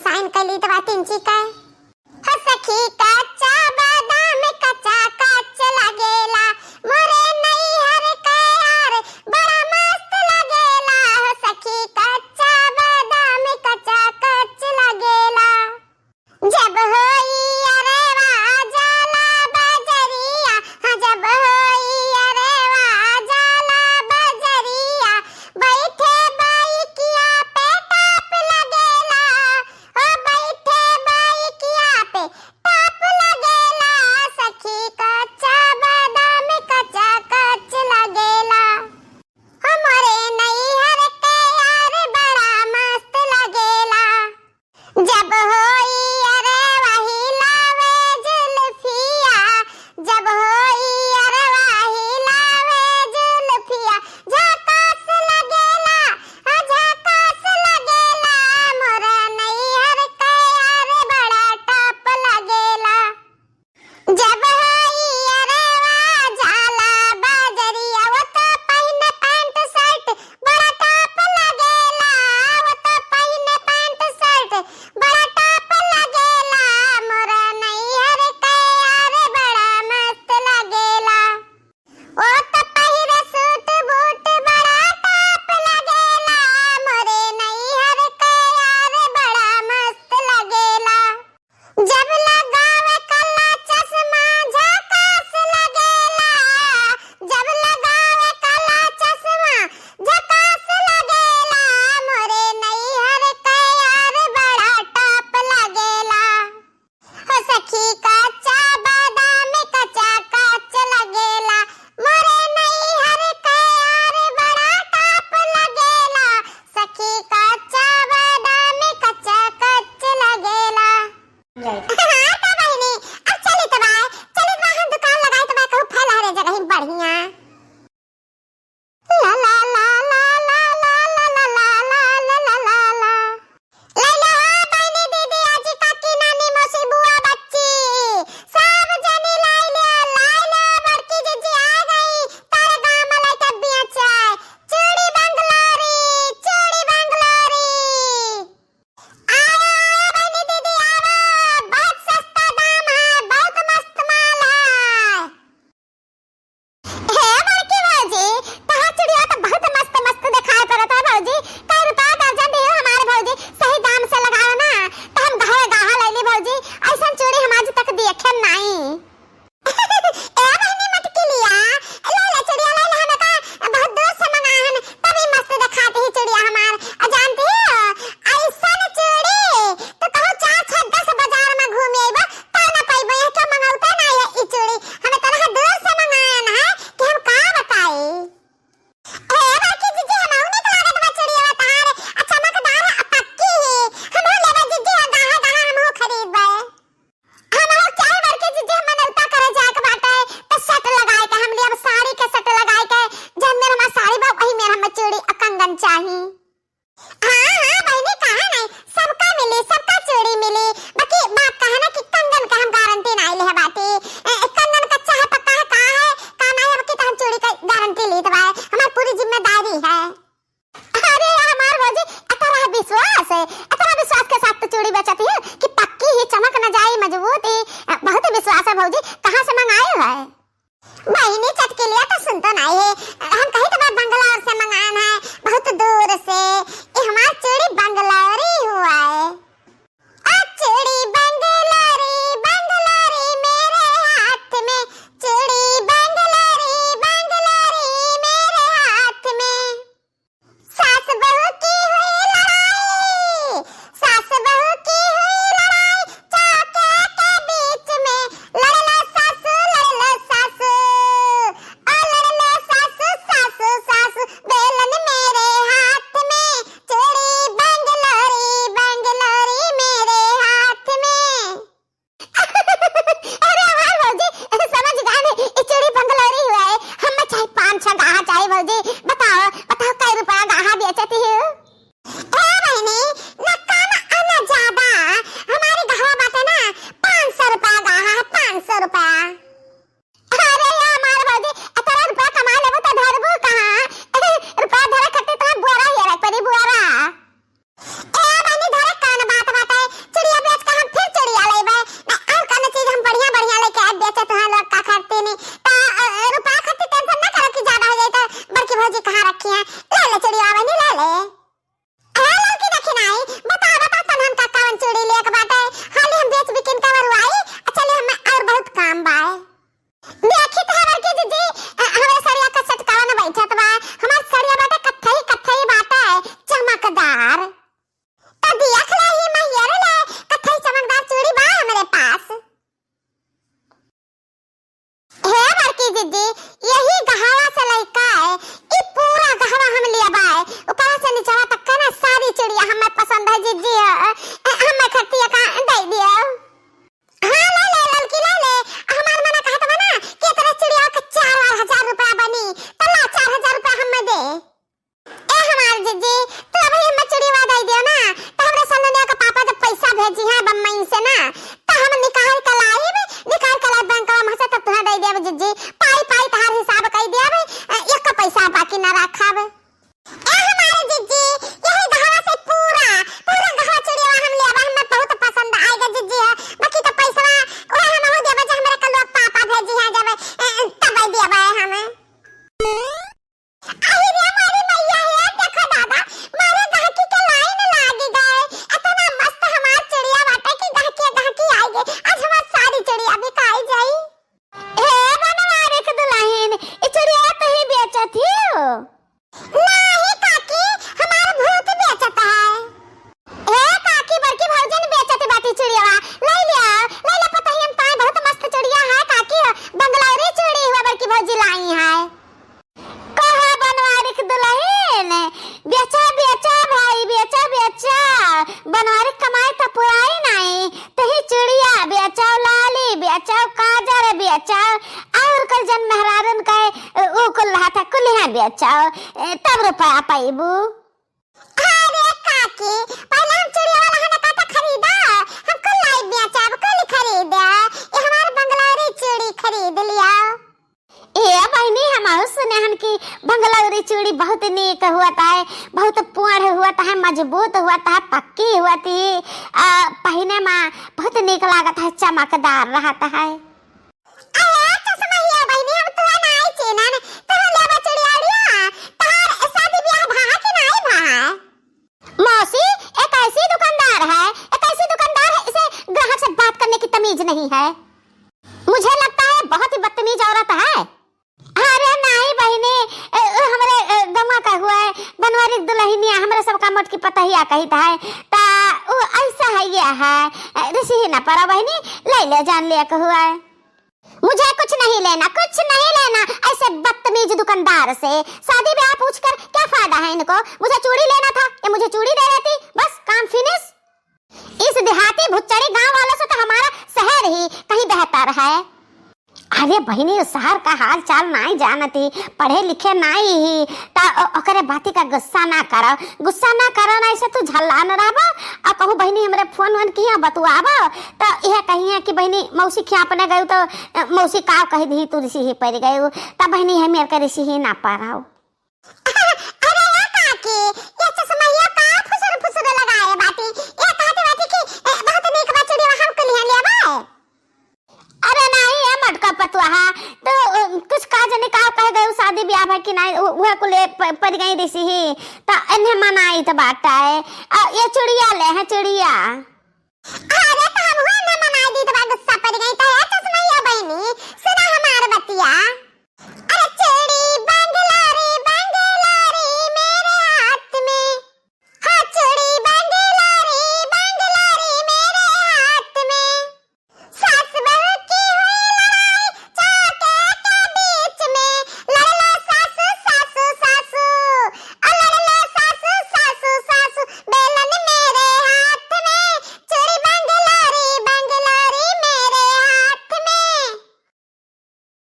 Sign कली तो बातींची काय हो सखी कच्चा बदाम कच्चा कच्च लागेला मोरे नहीं हर यार बड़ा मस्त लागेला हो सखी कच्चा बदाम कच्चा कच्च लागेला जब होई अरे वाह जाला बजरिया हाँ जब होई अरे वाह जाला बजरिया बैठे बाइकिया पे टाप लगेला ओ बैठे बाइकिया पे टाप लगेला सखी कच्चा बादाम कच्चा कच्च लगेला हमारे नहीं हर के यार बड़ा मस्त लगेला जब होई अरे वही लावे जुल्फिया जब होई अरे वही लावे जुल्फिया झकास लगेला झकास लगेला मोरा नहीं हर के यार बड़ा टॉप लगेला जब होई अरे वाह जाला बजरिया वो तो पहने पैंट शर्ट बड़ा टॉप लगेला वो तो पहने पैंट शर्ट बड़ा टॉप लगेला मोरा नहीं हर के यार बड़ा मस्त लगेला वो तो पहिरे सूट बूट बड़ा टॉप लगेला मोरे नहीं हर के यार बड़ा मस्त लगेला जब लगावे काला चश्मा झकास लगेला जब लगावे काला चश्मा झकास लगेला मोरे नहीं हर के यार बड़ा टॉप लगेला हो सखी कच्चा बादाम कच्चा कच्च लगेला मोरे नहीं हर के यार बड़ा टॉप लगेला सखी कच्चा बादाम कच्चा कच्च लगेला हाँ तो बहनी अब चली तो बाय चली तो हम दुकान लगाई तो मैं कहूँ फैला रे जगह ही बढ़िया ला ला ला ला ला ला ला ला ला ला ला ला ला लैला हाँ बहनी दीदी आजी काकी नानी मौसी बुआ बच्ची सब जनी लाइले बड़की जीजी आ गई तारे गांव में लाई टब्बियां चाय चूड़ी बंगलोरी आओ बहनी दीदी आओ बहुत सस्ता दाम है बहुत मस्त माल है हे बड़की भौजी तहां चूड़िया तो बहुत मस्त मस्त दिखाई पड़ता है भौजी कई रुपया दर्जन दियो हमारे भौजी सही दाम से लगाओ ना तो हम गाहे गाहा लैली भौजी ऐसन चूड़ी हम आज तक देखे नहीं ए बहनी मटकी लिया ले ले चूड़िया ले ले हमें का बहुत दूर से मंगाए हैं तभी मस्त दिखाती ही चूड़िया हमार जानती हो ऐसन चूड़ी तो कहो 4-6-10 बाजार में घूम आइबो ता ना पाइबो ये क्या मंगाउते ना ये ई चूड़ी हमें तरह दूर से मंगाए ना है कि हम का बताई ए बाकी जीजी हम औने के लागत बा चूड़िया तार अच्छा चमकदार है पक्की ही हम हो लेबे जीजी गाहा गाहा हम हो खरीदबे हम हो चाहे बड़के जीजी हम मनौता करे जाए के बाटे तो सेट लगाए के हम लिए साड़ी के सेट लगाए के जन्ने हम साड़ी बा वही में हम चूड़ी और कंगन चाहिए हाँ बहनी कहा नहीं सबका मिली सबका चूड़ी मिली बाकी बात कहा ना कि कंगन का हम गारंटी नहीं ले बाटी कंगन कच्चा है पक्का है का नहीं है बाकी तो हम चूड़ी का गारंटी ली दबाए हमारी पूरी जिम्मेदारी है अरे हमार भौजी इतना विश्वास के साथ तो चूड़ी बेचती है कि पक्की ही चमक न जाए मजबूत ही बहुत विश्वास है भौजी कहाँ से मंगाए हो है बहनी चटके लिया तो सुन तो नहीं है हम कहीं तो बात बंगलौर से मंगाना है बहुत दूर से ये हमारी चूड़ी बंगलौरी हुआ है चूड़ी बंगलौरी बंगलौरी मेरे हाथ में चूड़ी बंगलौरी बंगलौरी मेरे हाथ में सास बहू की हुई लड़ाई सास बहू की हुई लड़ाई चौके के बीच में लड़ लो सासू ओ लड़ लो सासू सासू है जीजी हम खतिया का दे दिया। हां ले ले लड़की ले ले, हमार मना कहत बा ना कि तेरा चिड़िया का 4000 रुपया बनी, तला 4000 रुपया हम दे। ए हमार जीजी तो अभी हम चिड़िया दे दियो ना, तो हमरे सलनिया का पापा जब पैसा भेजी है बम्बई से ना, तो हम निकाल के लाई बैंकवा में से तब तुहा दे देब जीजी। पाई पाई तार हिसाब कई देब, एक का पैसा बाकी ना रखब। ए हमारे जीजी यही गहवा से पूरा गहवा चिड़िया हम लेब, हमें बहुत पसंद आएगा जीजी। बाकी तो पैसा ओए हम हो देब जे हमरे का लोग पापा भेजी है जब तब देब हम। आई रे मारी मैया है, देखो दादा मारे गहकी के लाइन लागी गए, इतना मस्त हमार चिड़िया बाटे कि गहकी आई गए। आज हमार सारी चिड़िया बिकाई जाई। ए बनवारे के दुल्हन ई चिड़िया तो ही बेचत ही हो। नहीं काकी हमार भूत बेचत है। ए काकी बड़की भौजन बेचत बाटी चिड़िया, ले ले पता ही हम ताई बहुत मस्त चिड़िया है काकी, बंगलौरी चिड़ी हुआ बड़की भौजी लाई है। कहा बनवारी के दुल्हन बेचा भाई बेचा बनवारी कमाई तो पुराई नहीं, तो ही चिड़िया बेचाओ, लाली बेचाओ, काजर बेचाओ, और कल जन मेहरारन का ओ कुल रहा था कुल यहाँ बेचाओ, तब रुपया पाइबू। अरे काकी पहले हम चिड़िया वाला हने का खरीदा, हम कुल लाई बेचाब कुल खरीदा, ये हमारे बंगलौरी चिड़ी खरीद लिया। ए बहनी हम सुने हन की बंगलौरी चूड़ी बहुत नीक हुआ है, बहुत पुअर हुआ है, मजबूत हुआ है, पक्की हुआ थी, पहने में बहुत नीक लागत है, चमकदार रहता है। अरे चश्मा ये बहनी हम तो ना आई चीनन, तो लेबा चिड़िया तार शादी ब्याह भा के नहीं भा। मौसी एक ऐसी दुकानदार है इसे ग्राहक से बात करने की तमीज नहीं है, मुझे लगता है बहुत ही बदतमीज औरत है। अरे नहीं बहनी हमरे गमा का हुआ है, बनवारी दुल्हनिया हमरे सबका मोट की पता ही आ कही था ता वो ऐसा है ये है ऋषि ही ना पड़ा बहनी, ले जान लिया का हुआ है। मुझे कुछ नहीं लेना ऐसे बदतमीज दुकानदार से, शादी ब्याह पूछकर क्या फायदा है इनको, मुझे चूड़ी लेना था ये मुझे चूड़ी दे देती, बस काम फिनिश। इस देहाती भुच्चड़ी गांव वालों से तो हमारा शहर ही कहीं बेहतर है। अरे बहनी उस शहर का हाल चाल नहीं जानती, पढ़े लिखे नहीं ही, ता ओकरे बाती का गुस्सा ना करो ना, ऐसे तू झल्ला न रहबो। अब कहूँ बहनी हमरे फोन किया बतुआबो, तो यह कहिए कि बहनी मौसी खियापने गई तो मौसी का कह दी तू ऋषि ही पड़ गई, तब बहनी है मेरे का ऋषि ही ना पढ़ाओ। अरे ये काकी ये चश्मा ये का फुसुर लगाए बाती, ये कहते बाती कि बहुत नीक बचड़ी हम को लिया लेबा। अरे नहीं ये मटका पतुआ है, तो कुछ काज ने कह गए शादी ब्याह है कि नहीं वह को ले पड़ गई ऋषि ही, तो इन्हें मनाई तो बात है ये चिड़िया ले है चिड़िया।